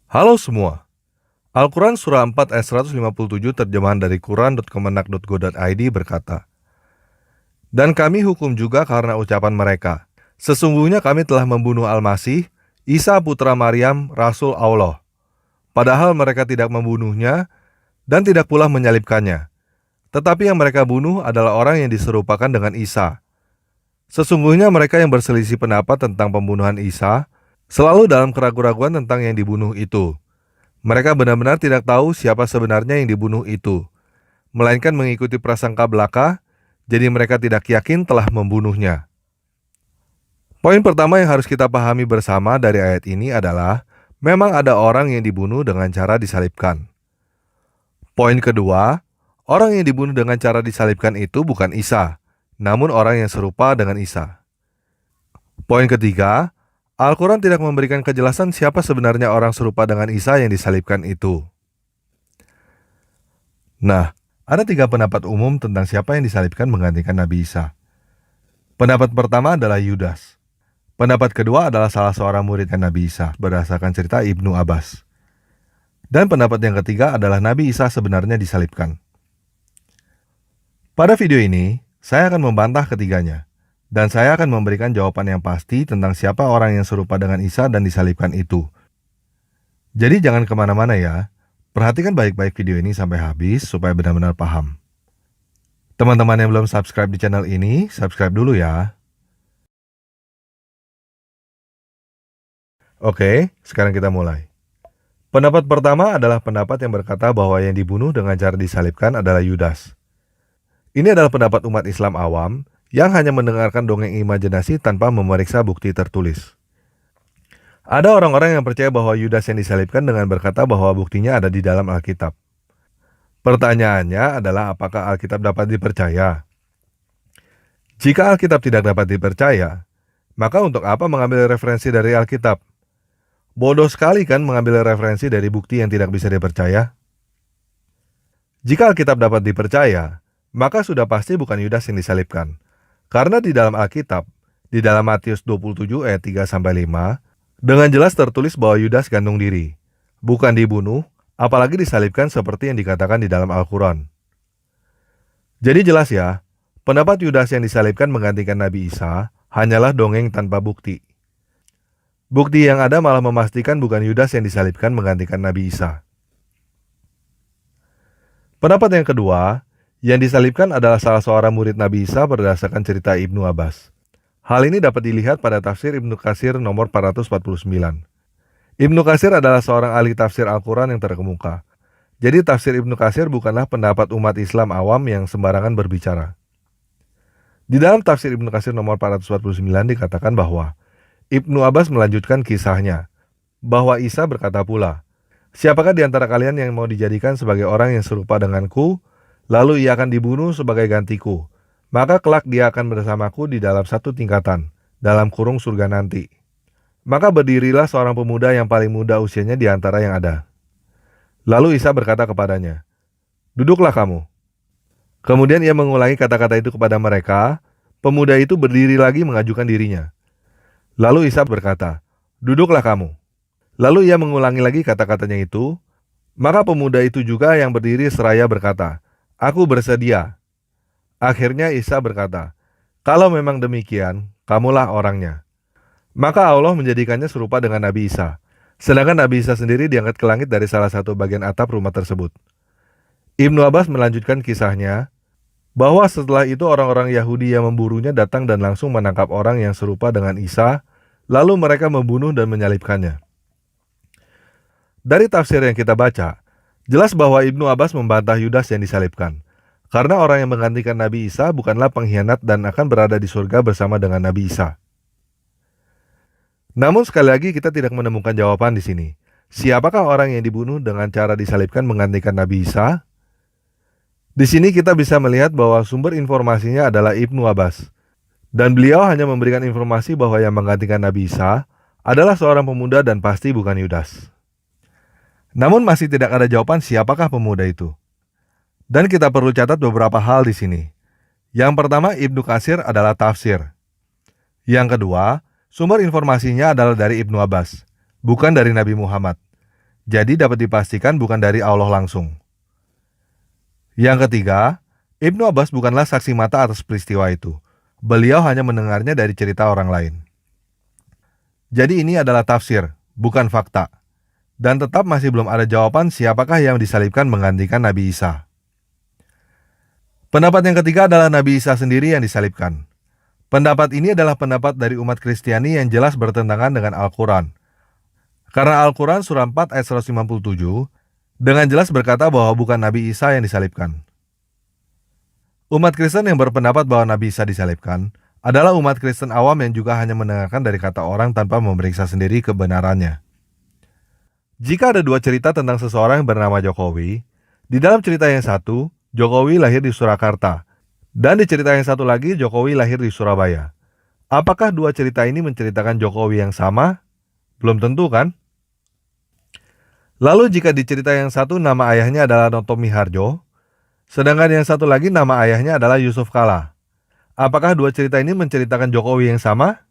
Halo semua, Al-Quran Surah 4 ayat 157 terjemahan dari Quran.kemenak.go.id berkata, "Dan kami hukum juga karena ucapan mereka, sesungguhnya kami telah membunuh Al-Masih, Isa putra Maryam, Rasul Allah. Padahal mereka tidak membunuhnya dan tidak pula menyalibkannya. Tetapi yang mereka bunuh adalah orang yang diserupakan dengan Isa. Sesungguhnya mereka yang berselisih pendapat tentang pembunuhan Isa, selalu dalam keraguan-raguan tentang yang dibunuh itu. Mereka benar-benar tidak tahu siapa sebenarnya yang dibunuh itu, melainkan mengikuti prasangka belaka, jadi mereka tidak yakin telah membunuhnya." Poin pertama yang harus kita pahami bersama dari ayat ini adalah, memang ada orang yang dibunuh dengan cara disalibkan. Poin kedua, orang yang dibunuh dengan cara disalibkan itu bukan Isa, namun orang yang serupa dengan Isa. Poin ketiga, Al-Quran tidak memberikan kejelasan siapa sebenarnya orang serupa dengan Isa yang disalibkan itu. Nah, ada 3 pendapat umum tentang siapa yang disalibkan menggantikan Nabi Isa. Pendapat pertama adalah Yudas. Pendapat kedua adalah salah seorang muridnya Nabi Isa berdasarkan cerita Ibnu Abbas. Dan pendapat yang ketiga adalah Nabi Isa sebenarnya disalibkan. Pada video ini, saya akan membantah ketiganya. Dan saya akan memberikan jawaban yang pasti tentang siapa orang yang serupa dengan Isa dan disalibkan itu. Jadi jangan kemana-mana ya. Perhatikan baik-baik video ini sampai habis supaya benar-benar paham. Teman-teman yang belum subscribe di channel ini, subscribe dulu ya. Oke, sekarang kita mulai. Pendapat pertama adalah pendapat yang berkata bahwa yang dibunuh dengan cara disalibkan adalah Yudas. Ini adalah pendapat umat Islam awam yang hanya mendengarkan dongeng imajinasi tanpa memeriksa bukti tertulis. Ada orang-orang yang percaya bahwa Yudas yang disalibkan dengan berkata bahwa buktinya ada di dalam Alkitab. Pertanyaannya adalah apakah Alkitab dapat dipercaya? Jika Alkitab tidak dapat dipercaya, maka untuk apa mengambil referensi dari Alkitab? Bodoh sekali kan mengambil referensi dari bukti yang tidak bisa dipercaya? Jika Alkitab dapat dipercaya, maka sudah pasti bukan Yudas yang disalibkan. Karena di dalam Alkitab, di dalam Matius 27 ayat 3-5, dengan jelas tertulis bahwa Yudas gantung diri, bukan dibunuh, apalagi disalibkan seperti yang dikatakan di dalam Al-Quran. Jadi jelas ya, pendapat Yudas yang disalibkan menggantikan Nabi Isa hanyalah dongeng tanpa bukti. Bukti yang ada malah memastikan bukan Yudas yang disalibkan menggantikan Nabi Isa. Pendapat yang kedua, yang disalibkan adalah salah seorang murid Nabi Isa berdasarkan cerita Ibnu Abbas. Hal ini dapat dilihat pada tafsir Ibnu Katsir nomor 449. Ibnu Katsir adalah seorang ahli tafsir Al-Quran yang terkemuka. Jadi tafsir Ibnu Katsir bukanlah pendapat umat Islam awam yang sembarangan berbicara. Di dalam tafsir Ibnu Katsir nomor 449 dikatakan bahwa Ibnu Abbas melanjutkan kisahnya, bahwa Isa berkata pula, "Siapakah di antara kalian yang mau dijadikan sebagai orang yang serupa denganku, lalu ia akan dibunuh sebagai gantiku, maka kelak dia akan bersamaku di dalam satu tingkatan, dalam kurung surga nanti." Maka berdirilah seorang pemuda yang paling muda usianya di antara yang ada. Lalu Isa berkata kepadanya, "Duduklah kamu." Kemudian ia mengulangi kata-kata itu kepada mereka. Pemuda itu berdiri lagi mengajukan dirinya. Lalu Isa berkata, "Duduklah kamu." Lalu ia mengulangi lagi kata-katanya itu. Maka pemuda itu juga yang berdiri seraya berkata, "Aku bersedia." Akhirnya Isa berkata, "Kalau memang demikian, kamulah orangnya." Maka Allah menjadikannya serupa dengan Nabi Isa. Sedangkan Nabi Isa sendiri diangkat ke langit dari salah satu bagian atap rumah tersebut. Ibnu Abbas melanjutkan kisahnya, bahwa setelah itu orang-orang Yahudi yang memburunya datang dan langsung menangkap orang yang serupa dengan Isa, lalu mereka membunuh dan menyalibkannya. Dari tafsir yang kita baca, jelas bahwa Ibnu Abbas membantah Yudas yang disalibkan. Karena orang yang menggantikan Nabi Isa bukanlah pengkhianat dan akan berada di surga bersama dengan Nabi Isa. Namun sekali lagi kita tidak menemukan jawaban di sini. Siapakah orang yang dibunuh dengan cara disalibkan menggantikan Nabi Isa? Di sini kita bisa melihat bahwa sumber informasinya adalah Ibnu Abbas. Dan beliau hanya memberikan informasi bahwa yang menggantikan Nabi Isa adalah seorang pemuda dan pasti bukan Yudas. Namun masih tidak ada jawaban siapakah pemuda itu. Dan kita perlu catat beberapa hal di sini. Yang pertama, Ibnu Katsir adalah tafsir. Yang kedua, sumber informasinya adalah dari Ibnu Abbas, bukan dari Nabi Muhammad. Jadi dapat dipastikan bukan dari Allah langsung. Yang ketiga, Ibnu Abbas bukanlah saksi mata atas peristiwa itu. Beliau hanya mendengarnya dari cerita orang lain. Jadi ini adalah tafsir, bukan fakta. Dan tetap masih belum ada jawaban siapakah yang disalibkan menggantikan Nabi Isa. Pendapat yang ketiga adalah Nabi Isa sendiri yang disalibkan. Pendapat ini adalah pendapat dari umat Kristiani yang jelas bertentangan dengan Al-Quran. Karena Al-Quran surah 4 ayat 157 dengan jelas berkata bahwa bukan Nabi Isa yang disalibkan. Umat Kristen yang berpendapat bahwa Nabi Isa disalibkan adalah umat Kristen awam yang juga hanya mendengarkan dari kata orang tanpa memeriksa sendiri kebenarannya. Jika ada dua cerita tentang seseorang yang bernama Jokowi, di dalam cerita yang satu, Jokowi lahir di Surakarta, dan di cerita yang satu lagi, Jokowi lahir di Surabaya. Apakah dua cerita ini menceritakan Jokowi yang sama? Belum tentu kan? Lalu jika di cerita yang satu nama ayahnya adalah Noto Miharjo, sedangkan yang satu lagi nama ayahnya adalah Yusuf Kala. Apakah dua cerita ini menceritakan Jokowi yang sama?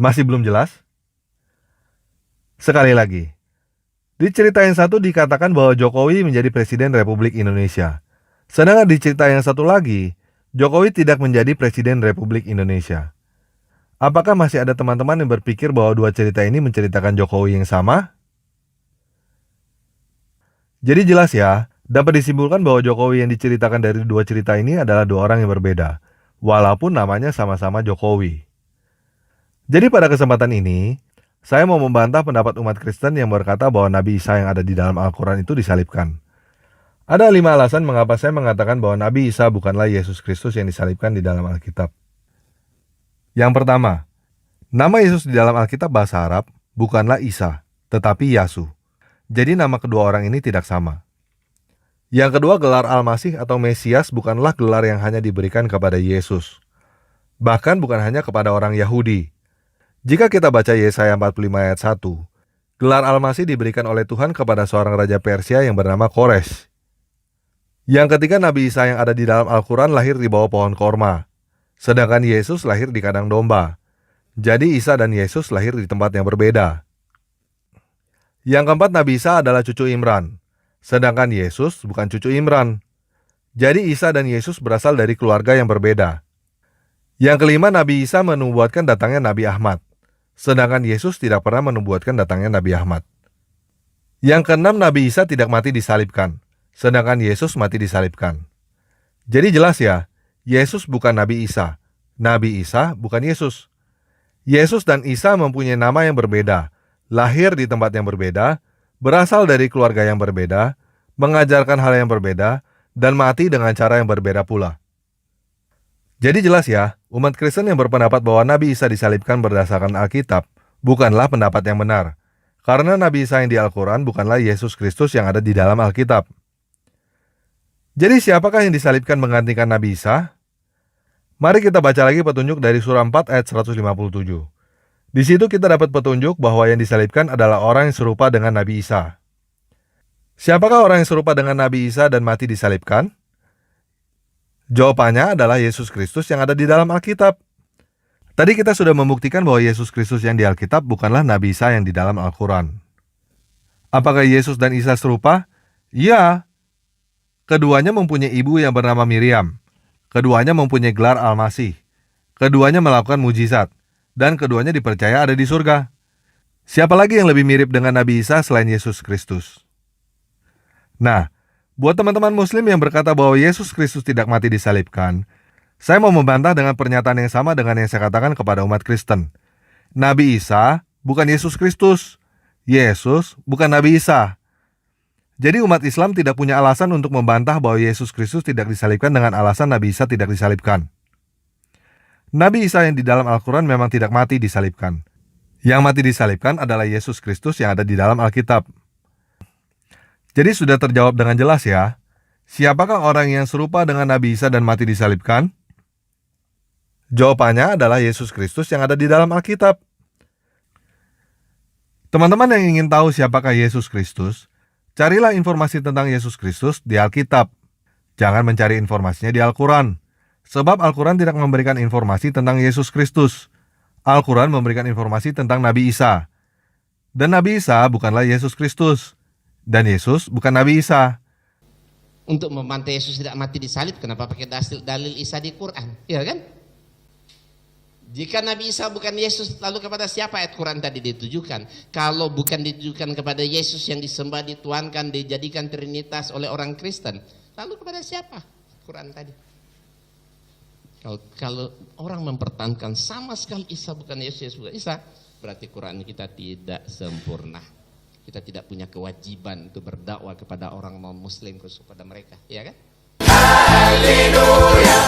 Masih belum jelas? Sekali lagi, di cerita yang satu dikatakan bahwa Jokowi menjadi Presiden Republik Indonesia. Sedangkan di cerita yang satu lagi, Jokowi tidak menjadi Presiden Republik Indonesia. Apakah masih ada teman-teman yang berpikir bahwa dua cerita ini menceritakan Jokowi yang sama? Jadi jelas ya, dapat disimpulkan bahwa Jokowi yang diceritakan dari dua cerita ini adalah dua orang yang berbeda, walaupun namanya sama-sama Jokowi. Jadi pada kesempatan ini, saya mau membantah pendapat umat Kristen yang berkata bahwa Nabi Isa yang ada di dalam Al-Quran itu disalibkan. Ada 5 alasan mengapa saya mengatakan bahwa Nabi Isa bukanlah Yesus Kristus yang disalibkan di dalam Alkitab. Yang pertama, nama Yesus di dalam Alkitab bahasa Arab bukanlah Isa, tetapi Yasu. Jadi nama kedua orang ini tidak sama. Yang kedua, gelar Al-Masih atau Mesias bukanlah gelar yang hanya diberikan kepada Yesus. Bahkan bukan hanya kepada orang Yahudi. Jika kita baca Yesaya 45 ayat 1, gelar Al-Masih diberikan oleh Tuhan kepada seorang raja Persia yang bernama Kores. Yang ketiga, Nabi Isa yang ada di dalam Al-Quran lahir di bawah pohon korma, sedangkan Yesus lahir di kandang domba. Jadi Isa dan Yesus lahir di tempat yang berbeda. Yang keempat, Nabi Isa adalah cucu Imran, sedangkan Yesus bukan cucu Imran. Jadi Isa dan Yesus berasal dari keluarga yang berbeda. Yang kelima, Nabi Isa menubuatkan datangnya Nabi Ahmad, sedangkan Yesus tidak pernah menubuatkan datangnya Nabi Ahmad. Yang keenam, Nabi Isa tidak mati disalibkan, sedangkan Yesus mati disalibkan. Jadi jelas ya, Yesus bukan Nabi Isa. Nabi Isa bukan Yesus. Yesus dan Isa mempunyai nama yang berbeda, lahir di tempat yang berbeda, berasal dari keluarga yang berbeda, mengajarkan hal yang berbeda, dan mati dengan cara yang berbeda pula. Jadi jelas ya, umat Kristen yang berpendapat bahwa Nabi Isa disalibkan berdasarkan Alkitab bukanlah pendapat yang benar. Karena Nabi Isa yang di Al-Quran bukanlah Yesus Kristus yang ada di dalam Alkitab. Jadi siapakah yang disalibkan menggantikan Nabi Isa? Mari kita baca lagi petunjuk dari surah 4 ayat 157. Di situ kita dapat petunjuk bahwa yang disalibkan adalah orang yang serupa dengan Nabi Isa. Siapakah orang yang serupa dengan Nabi Isa dan mati disalibkan? Jawabannya adalah Yesus Kristus yang ada di dalam Alkitab. Tadi kita sudah membuktikan bahwa Yesus Kristus yang di Alkitab bukanlah Nabi Isa yang di dalam Al-Quran. Apakah Yesus dan Isa serupa? Ya. Keduanya mempunyai ibu yang bernama Miriam. Keduanya mempunyai gelar Al-Masih. Keduanya melakukan mujizat. Dan keduanya dipercaya ada di surga. Siapa lagi yang lebih mirip dengan Nabi Isa selain Yesus Kristus? Nah, buat teman-teman muslim yang berkata bahwa Yesus Kristus tidak mati disalibkan, saya mau membantah dengan pernyataan yang sama dengan yang saya katakan kepada umat Kristen. Nabi Isa bukan Yesus Kristus. Yesus bukan Nabi Isa. Jadi umat Islam tidak punya alasan untuk membantah bahwa Yesus Kristus tidak disalibkan dengan alasan Nabi Isa tidak disalibkan. Nabi Isa yang di dalam Al-Quran memang tidak mati disalibkan. Yang mati disalibkan adalah Yesus Kristus yang ada di dalam Alkitab. Jadi sudah terjawab dengan jelas ya. Siapakah orang yang serupa dengan Nabi Isa dan mati disalibkan? Jawabannya adalah Yesus Kristus yang ada di dalam Alkitab. Teman-teman yang ingin tahu siapakah Yesus Kristus, carilah informasi tentang Yesus Kristus di Alkitab. Jangan mencari informasinya di Al-Quran. Sebab Al-Quran tidak memberikan informasi tentang Yesus Kristus. Al-Quran memberikan informasi tentang Nabi Isa. Dan Nabi Isa bukanlah Yesus Kristus. Dan Yesus bukan Nabi Isa. Untuk membantah Yesus tidak mati di salib, kenapa pakai dalil Isa di Quran? Ya kan? Jika Nabi Isa bukan Yesus, lalu kepada siapa ayat Quran tadi ditujukan? Kalau bukan ditujukan kepada Yesus yang disembah, dituankan, dijadikan Trinitas oleh orang Kristen, lalu kepada siapa Quran tadi? Kalau orang mempertahankan sama sekali Isa bukan Yesus, bukan Isa, berarti Quran kita tidak sempurna. Kita tidak punya kewajiban untuk berdakwah kepada orang non-Muslim, khusus kepada mereka, ya kan? Haleluya.